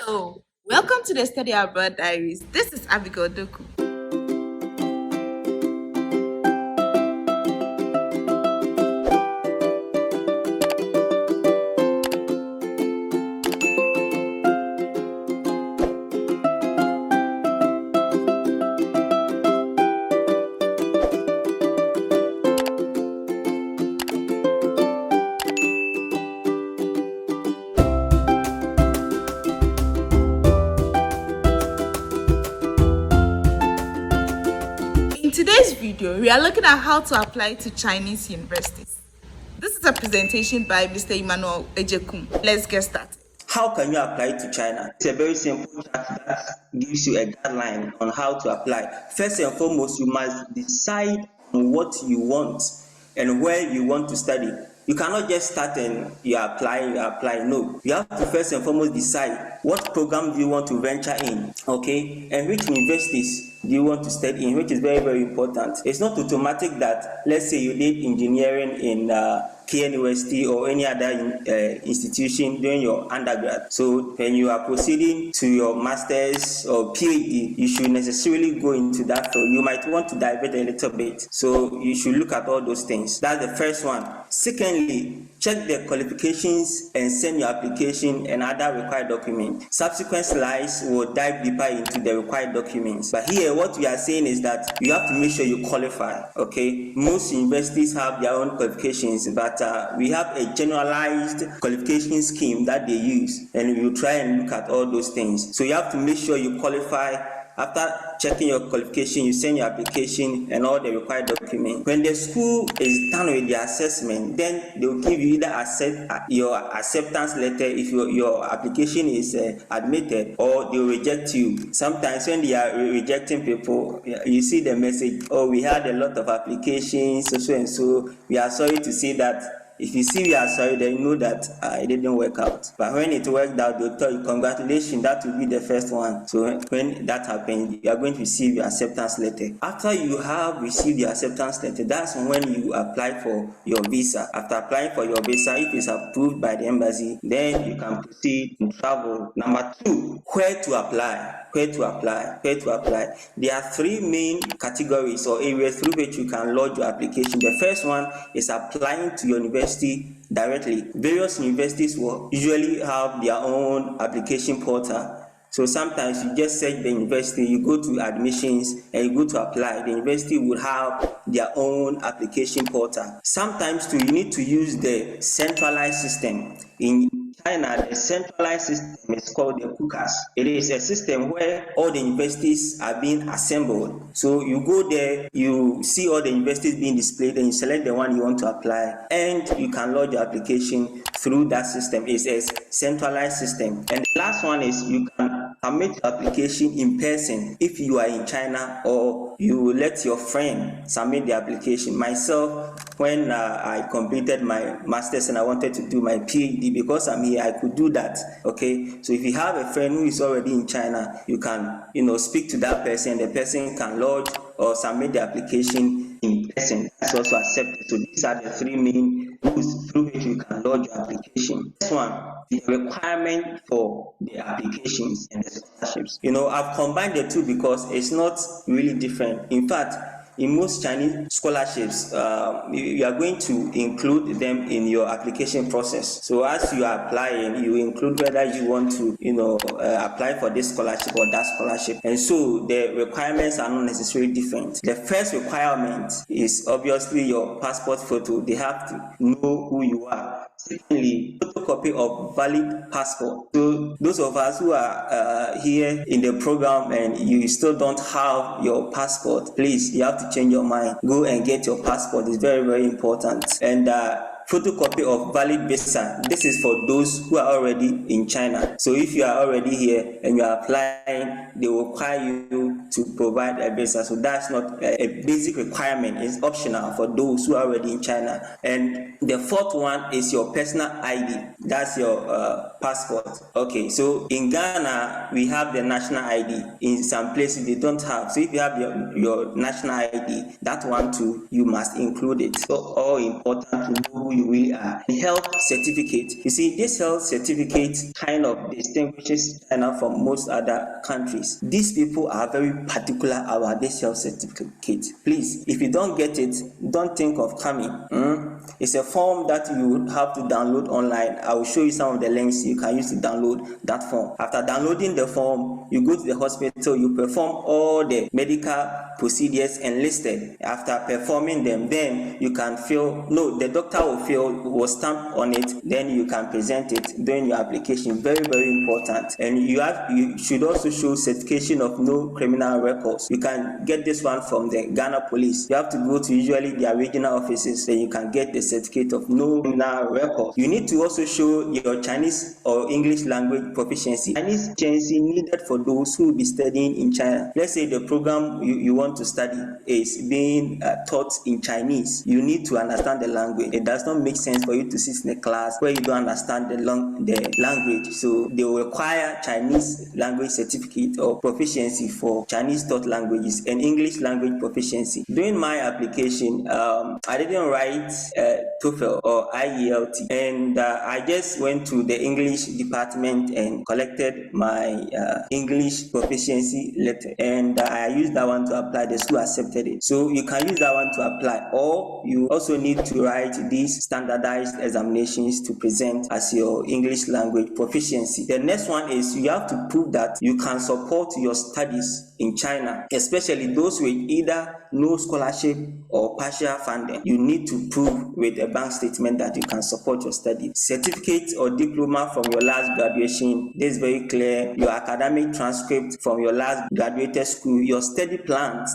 Hello, welcome to the Study Abroad Diaries. This is Abigail Doku. In today's video, we are looking at how to apply to Chinese universities. This is a presentation by Mr. Emmanuel Ejekum. Let's get started. How can you apply to China? It's a very simple chart that gives you a guideline on how to apply. First and foremost, you must decide on what you want and where you want to study. You cannot just start and you apply. No, you have to first and foremost decide what program do you want to venture in, okay, and which universities do you want to study in, which is very, very important. It's not automatic that, let's say you did engineering in KNUST or any other institution during your undergrad. So when you are proceeding to your master's or PhD, you should necessarily go into that field. You might want to divert a little bit. So you should look at all those things. That's the first one. Secondly, check the qualifications and send your application and other required documents. Subsequent slides will dive deeper into the required documents. But here, what we are saying is that you have to make sure you qualify, okay? Most universities have their own qualifications, but we have a generalized qualification scheme that they use, and you try and look at all those things. So you have to make sure you qualify. After checking your qualification, you send your application and all the required documents. When the school is done with the assessment, then they will give you either your acceptance letter if your application is admitted, or they will reject you. Sometimes when they are rejecting people, you see the message, oh, we had a lot of applications, so and so. We are sorry to say that. If you see we are sorry, then you know that it didn't work out. But when it worked out, they'll tell you, congratulations, that will be the first one. So when that happens, you are going to receive your acceptance letter. After you have received your acceptance letter, that's when you apply for your visa. After applying for your visa, if it's approved by the embassy, then you can proceed and travel. Number two, where to apply. Where to apply. There are three main categories or areas through which you can lodge your application. The first one is applying to your university directly. Various universities will usually have their own application portal. So sometimes you just search the university, you go to admissions and you go to apply. The university will have their own application portal. Sometimes too, you need to use the centralized system. In China, the centralized system is called the PUCAS. It is a system where all the universities are being assembled. So you go there, you see all the universities being displayed, and you select the one you want to apply, and you can lodge your application through that system. It's a centralized system. And the last one is you can submit your application in person if you are in China, or you let your friend submit the application. Myself, when I completed my master's and I wanted to do my PhD, because I'm here, I could do that. Okay, so if you have a friend who is already in China, you can speak to that person. The person can lodge or submit the application in person. That's also accepted. So these are the three main rules through which you can lodge your application. This one, the requirement for the applications and the scholarships. I've combined the two because it's not really different. In fact, in most Chinese scholarships, you are going to include them in your application process. So as you are applying, you include whether you want to, apply for this scholarship or that scholarship. And so the requirements are not necessarily different. The first requirement is obviously your passport photo. They have to know who you are. Secondly, photocopy of valid passport. So those of us who are here in the program and you still don't have your passport, please, you have to change your mind. Go and get your passport. It's very, very important. And photocopy of valid visa. This is for those who are already in China. So if you are already here and you are applying, they will require you to provide a visa. So that's not a basic requirement. It's optional for those who are already in China. And the fourth one is your personal ID. That's your passport. Okay, so in Ghana, we have the national ID. In some places, they don't have. So if you have your national ID, that one too, you must include it. So all important to know who who you really are. The health certificate. You see, this health certificate kind of distinguishes China from most other countries. These people are very particular about this health certificate. Please, if you don't get it, don't think of coming. It's a form that you have to download online. I will show you some of the links you can use to download that form. After downloading the form, you go to the hospital, you perform all the medical procedures enlisted. After performing them, then you can fill, no, the doctor will stamp on it, then you can present it during your application. Very, very important. And you should also show certification of no criminal records. You can get this one from the Ghana police. You have to go to usually their regional offices, then you can get the certificate of no criminal records. You need to also show your Chinese or English language proficiency. Chinese proficiency needed for those who will be studying in China. Let's say the program you want to study is being taught in Chinese. You need to understand the language. It does not make sense for you to sit in a class where you don't understand the language. So they will require Chinese language certificate or proficiency for Chinese taught languages and English language proficiency. During my application, I didn't write TOEFL or IELT, and I just went to the English department and collected my English proficiency letter, and I used that one to apply. The school accepted it. So you can use that one to apply, or you also need to write these standardized examinations to present as your English language proficiency. The next one is you have to prove that you can support your studies in China, especially those with either no scholarship or partial funding. You need to prove with a bank statement that you can support your study. Certificate or diploma from your last graduation. This is very clear. Your academic transcript from your last graduated school, your study plan,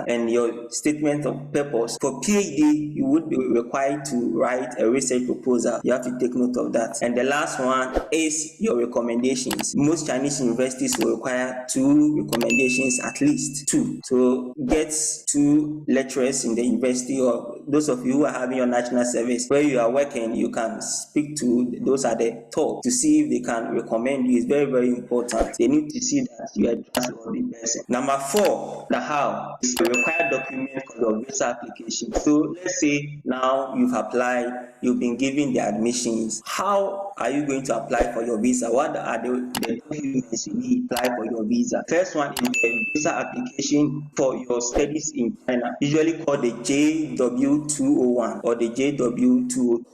and your statement of purpose. For PhD, you would be required to write a research proposal. You have to take note of that. And the last one is your recommendations. Most Chinese universities will require 2 recommendations, at least 2. So get 2 lecturers in the university, or those of you who are having your national service where you are working, you can speak to those at the top to see if they can recommend you. It's very, very important. They need to see that you are a trustworthy person. Number 4, the how is the required document for your visa application. So let's say now you've applied, you've been given the admissions. How are you going to apply for your visa? What are the documents you need to apply for your visa? First one is the visa application for your studies in China, usually called the JW201 or the JW202.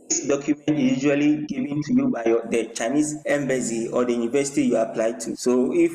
This document is usually given to you by the Chinese embassy or the university you apply to. So if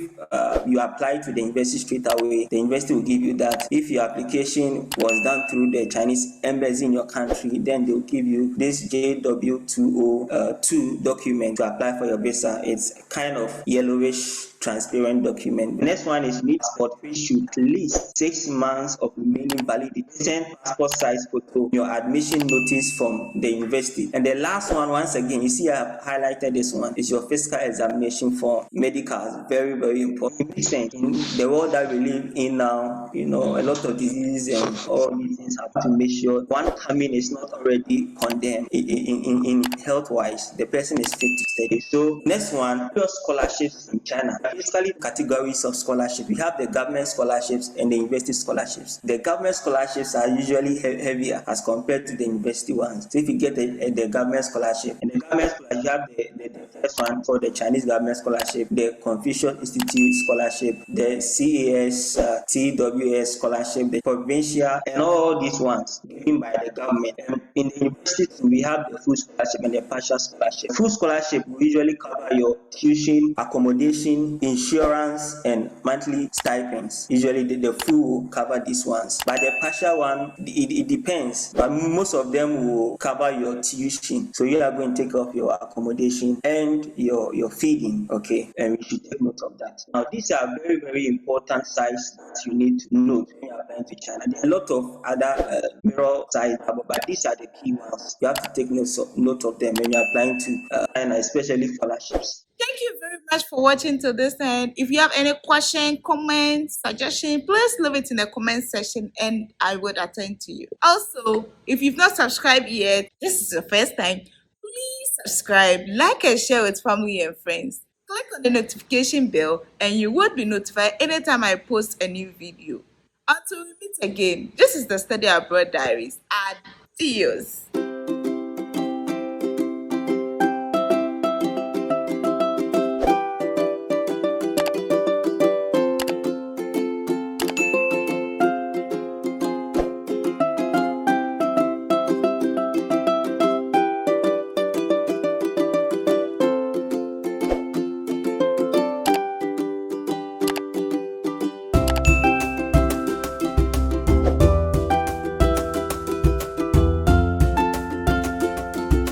you apply to the university straight away, the university will give you that. If your application was done through the Chinese embassy in your country, then they will give you this JW202 document to apply for your visa. It's kind of yellowish transparent document. The next one is you need passport which should at least 6 months of remaining validity. Send passport size photo, your admission notice from the university. And the last one, once again, you see I have highlighted this one, is your physical examination form. Medicals, very, very important. In the world that we live in now, a lot of diseases and all these things have to make sure one coming is not already condemned in health-wise. The person is fit to study. So next one, your scholarships in China. Basically, categories of scholarship. We have the government scholarships and the university scholarships. The government scholarships are usually heavier as compared to the university ones. So if you get the government scholarship, and the government scholarship, you have the first one for the Chinese government scholarship, the Confucius Institute scholarship, the CAS, TWS scholarship, the provincial, and all these ones given by the government. And in the university, we have the full scholarship and the partial scholarship. Full scholarship will usually cover your tuition, accommodation, insurance, and monthly stipends. Usually the full will cover these ones, but the partial one, it depends, but most of them will cover your tuition. So you are going to take off your accommodation and your feeding, okay, and we should take note of that. Now these are very, very important sites that you need to note when you are applying to China. There are a lot of other mirror sites, but these are the key ones. You have to take note of them when you are applying to China, especially scholarships. Thank you very much for watching to this end. If you have any question, comment, suggestion, please leave it in the comment section and I would attend to you. Also, if you've not subscribed yet, this is your first time, please subscribe, like and share with family and friends. Click on the notification bell and you would be notified anytime I post a new video. Until we meet again, this is the Study Abroad Diaries. Adios.